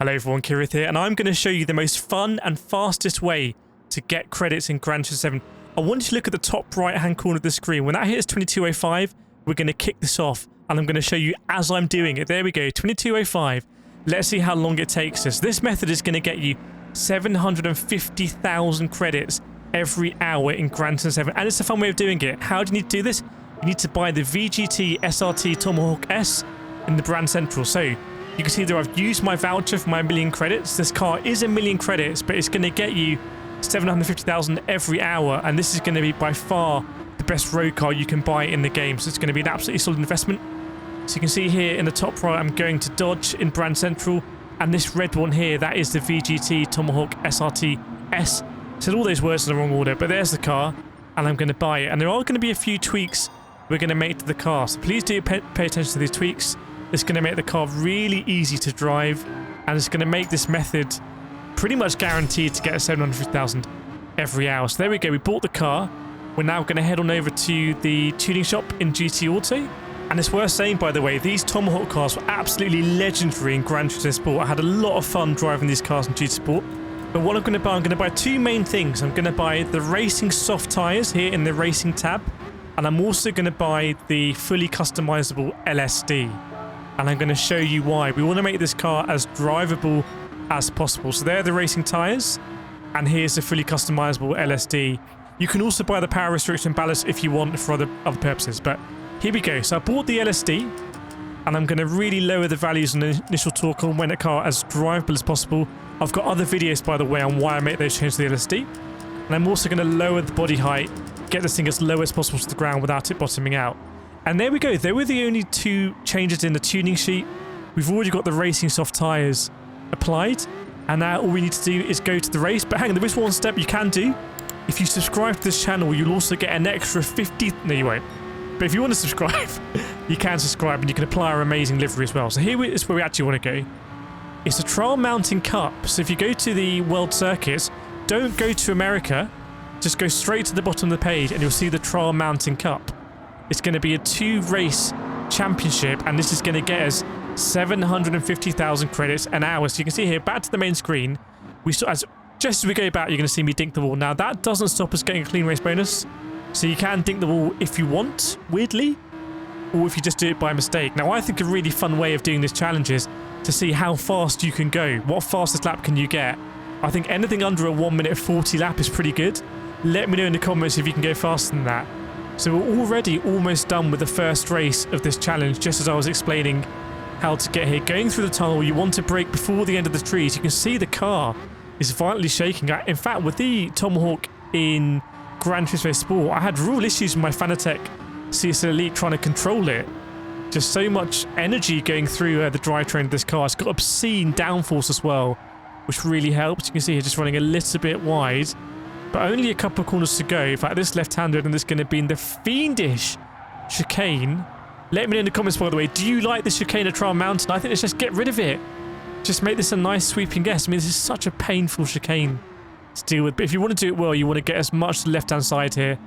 Hello everyone, Kireth here, and I'm going to show you the most fun and fastest way to get credits in Gran Turismo 7. I want you to look at the top right hand corner of the screen. When that hits 2205, we're going to kick this off, and I'm going to show you as I'm doing it. There we go, 2205. Let's see how long it takes us. This method is going to get you 750,000 credits every hour in Gran Turismo 7, and it's a fun way of doing it. How do you need to do this? You need to buy the VGT SRT Tomahawk S in the brand central. So you can see there I've used my voucher for my 1,000,000 credits. This car is 1,000,000 credits, but it's going to get you 750,000 every hour, and this is going to be by far the best road car you can buy in the game. So it's going to be an absolutely solid investment. So you can see here in the top right, I'm going to Dodge in brand central, and this red one here, that is the VGT Tomahawk SRT S. Said all those words in the wrong order, but there's the car, and I'm going to buy it. And there are going to be a few tweaks we're going to make to the car, so please do pay attention to these tweaks. It's going to make the car really easy to drive, and it's going to make this method pretty much guaranteed to get 750,000 every hour. So there we go, we bought the car. We're now going to head on over to the tuning shop in GT Auto. And it's worth saying, by the way, these Tomahawk cars were absolutely legendary in Gran Turismo Sport. I had a lot of fun driving these cars in GT Sport. But what I'm going to buy two main things. I'm going to buy the racing soft tyres here in the racing tab, and I'm also going to buy the fully customizable LSD. And I'm going to show you why. We want to make this car as drivable as possible. So there are the racing tyres, and here's the fully customizable LSD. You can also buy the power restriction ballast if you want for other purposes, but here we go. So I bought the LSD, and I'm going to really lower the values on the initial torque on when the car as drivable as possible. I've got other videos, by the way, on why I make those changes to the LSD. And I'm also going to lower the body height, get this thing as low as possible to the ground without it bottoming out. And there we go. There were the only two changes in the tuning sheet. We've already got the racing soft tyres applied, and now all we need to do is go to the race. But hang on, there is one step you can do. If you subscribe to this channel, you'll also get an extra 50... No, you won't. But if you want to subscribe, you can subscribe, and you can apply our amazing livery as well. So here is where we actually want to go. It's a trial mounting cup. So if you go to the world circuits, don't go to America. Just go straight to the bottom of the page, and you'll see the trial mounting cup. It's going to be a 2-race championship, and this is going to get us 750,000 credits an hour. So you can see here, back to the main screen, just as we go back, you're going to see me dink the wall. Now, that doesn't stop us getting a clean race bonus. So you can dink the wall if you want, weirdly, or if you just do it by mistake. Now, I think a really fun way of doing this challenge is to see how fast you can go. What fastest lap can you get? I think anything under a 1 minute 40 lap is pretty good. Let me know in the comments if you can go faster than that. So we're already almost done with the first race of this challenge, just as I was explaining how to get here. Going through the tunnel, you want to brake before the end of the trees. You can see the car is violently shaking. In fact, with the Tomahawk in Gran Turismo Sport, I had real issues with my Fanatec CSL Elite trying to control it. Just so much energy going through the drivetrain of this car. It's got obscene downforce as well, which really helps. You can see here just running a little bit wide, but only a couple of corners to go. In fact, this left-hander, and this is going to be in the fiendish chicane. Let me know in the comments, by the way, do you like the chicane of Trial Mountain? I think let's just get rid of it. Just make this a nice sweeping guess. I mean, this is such a painful chicane to deal with. But if you want to do it well, you want to get as much to the left-hand side here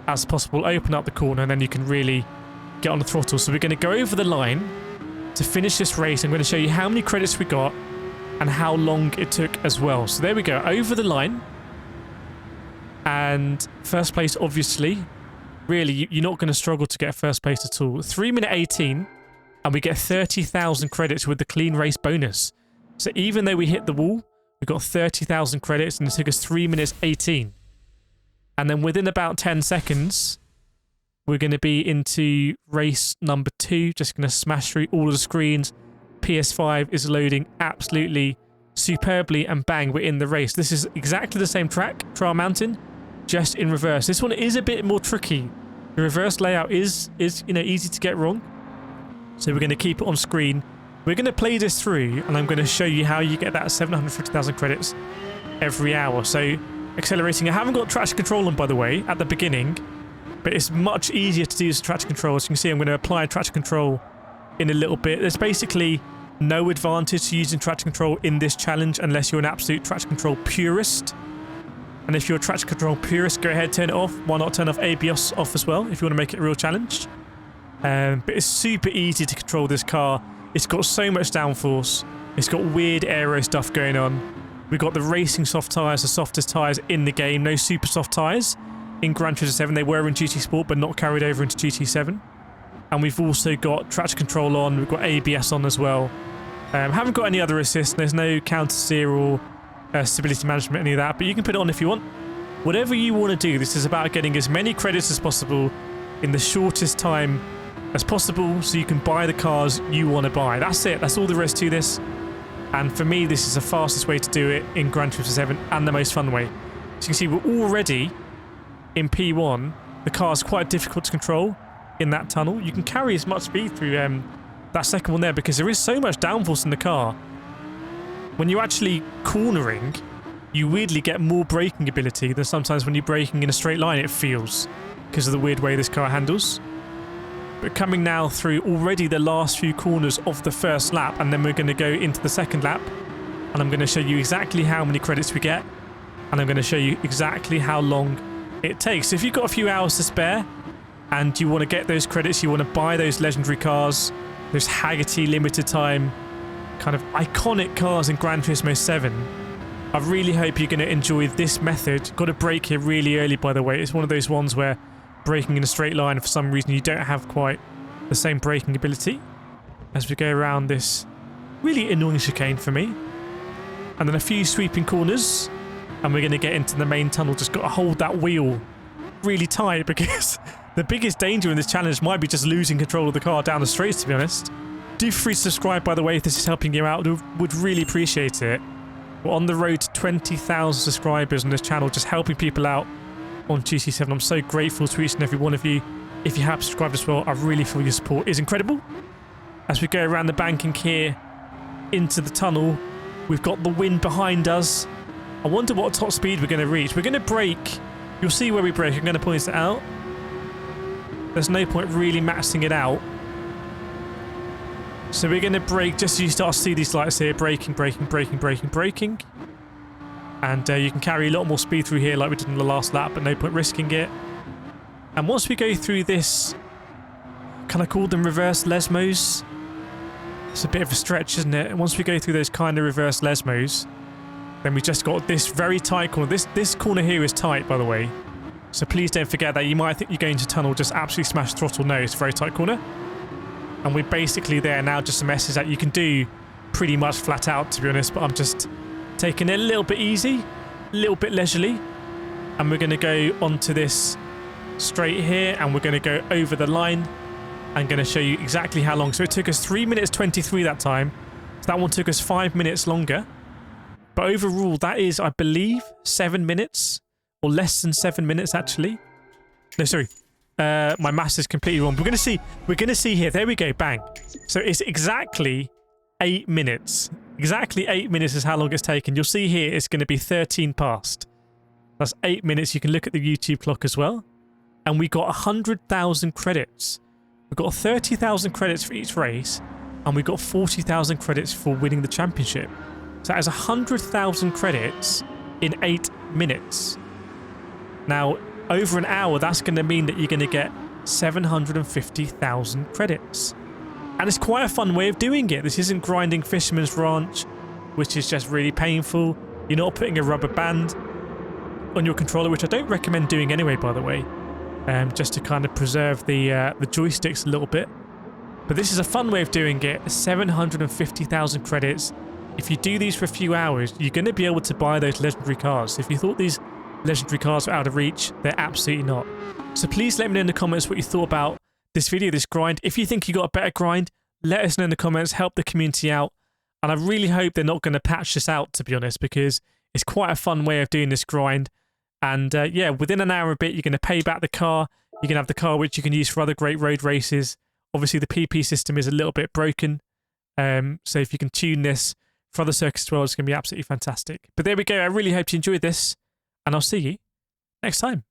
as possible. Open up the corner, and then you can really get on the throttle. So we're going to go over the line to finish this race. I'm going to show you how many credits we got and how long it took as well. So there we go, over the line. And first place, obviously, really, you're not going to struggle to get first place at all. 3 minute 18, and we get 30,000 credits with the clean race bonus. So even though we hit the wall, we got 30,000 credits, and it took us 3 minutes 18. And then within about 10 seconds, we're going to be into race number 2. Just going to smash through all of the screens. PS5 is loading absolutely superbly, and bang, we're in the race. This is exactly the same track, Trial Mountain, just in reverse. This one is a bit more tricky. The reverse layout is easy to get wrong. So we're going to keep it on screen. We're going to play this through, and I'm going to show you how you get that 750,000 credits every hour. So accelerating. I haven't got traction control on, by the way, at the beginning, but it's much easier to use traction control. As you can see, I'm going to apply traction control in a little bit. There's basically no advantage to using traction control in this challenge unless you're an absolute traction control purist. And if you're a traction control purist, go ahead, turn it off. Why not turn off ABS off as well if you want to make it a real challenge? But it's super easy to control this car. It's got so much downforce. It's got weird aero stuff going on. We've got the racing soft tyres, the softest tyres in the game. No super soft tyres in Gran Turismo 7. They were in GT Sport, but not carried over into GT7. And we've also got traction control on. We've got ABS on as well. Haven't got any other assists. There's no counter steer or stability management, any of that. But you can put it on if you want. Whatever you want to do, this is about getting as many credits as possible in the shortest time as possible so you can buy the cars you want to buy. That's it. That's all there is to this. And for me, this is the fastest way to do it in Gran Turismo 7 and the most fun way. So you can see we're already in P1. The car is quite difficult to control in that tunnel. You can carry as much speed through that second one there because there is so much downforce in the car. When you're actually cornering, you weirdly get more braking ability than sometimes when you're braking in a straight line, it feels, because of the weird way this car handles. But coming now through already the last few corners of the first lap, and then we're going to go into the second lap, and I'm going to show you exactly how many credits we get, and I'm going to show you exactly how long it takes. So if you've got a few hours to spare, and you want to get those credits, you want to buy those legendary cars, those Haggerty limited time, kind of iconic cars in Gran Turismo 7, I really hope you're going to enjoy this method. Got to brake here really early, by the way. It's one of those ones where braking in a straight line, for some reason you don't have quite the same braking ability as we go around this really annoying chicane for me. And then a few sweeping corners, and we're going to get into the main tunnel. Just got to hold that wheel really tight because the biggest danger in this challenge might be just losing control of the car down the straights, to be honest. Do free subscribe, by the way, if this is helping you out. Would really appreciate it. We're on the road to 20,000 subscribers on this channel, just helping people out on GT7. I'm so grateful to each and every one of you. If you have subscribed as well, I really feel your support is incredible. As we go around the banking here into the tunnel, we've got the wind behind us. I wonder what top speed we're going to reach. We're going to brake. You'll see where we brake. I'm going to point it out. There's no point really maxing it out. So we're going to brake just so you start to see these lights here. Braking, braking, braking, braking, braking. And you can carry a lot more speed through here like we did in the last lap, but no point risking it. And once we go through this, can I call them reverse lesmos? It's a bit of a stretch, isn't it? And once we go through those kind of reverse lesmos, then we just got this very tight corner. This corner here is tight, by the way. So please don't forget that. You might think you're going to tunnel, just absolutely smash throttle. No, it's a very tight corner. And we're basically there now, just some S's that you can do pretty much flat out, to be honest, but I'm just taking it a little bit easy, a little bit leisurely. And we're going to go onto this straight here, and we're going to go over the line. I'm going to show you exactly how long. So it took us 3 minutes 23 that time. So that one took us 5 minutes longer. But overall, that is, I believe, 7 minutes, or less than 7 minutes, actually. No, sorry. My maths is completely wrong. We're going to see here. There we go. Bang. So it's exactly 8 minutes. Exactly 8 minutes is how long it's taken. You'll see here it's going to be 13 past. That's 8 minutes. You can look at the YouTube clock as well. And we got 100,000 credits. We've got 30,000 credits for each race, and we got 40,000 credits for winning the championship. So that is 100,000 credits in 8 minutes. Now, over an hour, that's going to mean that you're going to get 750,000 credits. And it's quite a fun way of doing it. This isn't grinding Fisherman's Ranch, which is just really painful. You're not putting a rubber band on your controller, which I don't recommend doing anyway, by the way, just to kind of preserve the joysticks a little bit. But this is a fun way of doing it. 750,000 credits. If you do these for a few hours, you're going to be able to buy those legendary cars. If you thought these legendary cars were out of reach, they're absolutely not. So please let me know in the comments what you thought about this video, this grind. If you think you got a better grind, let us know in the comments, help the community out. And I really hope they're not going to patch this out, to be honest, because it's quite a fun way of doing this grind. And yeah, within an hour and a bit, you're going to pay back the car. You can have the car which you can use for other great road races. Obviously, the PP system is a little bit broken. So if you can tune this for other circuits as well, it's going to be absolutely fantastic. But there we go. I really hope you enjoyed this, and I'll see you next time.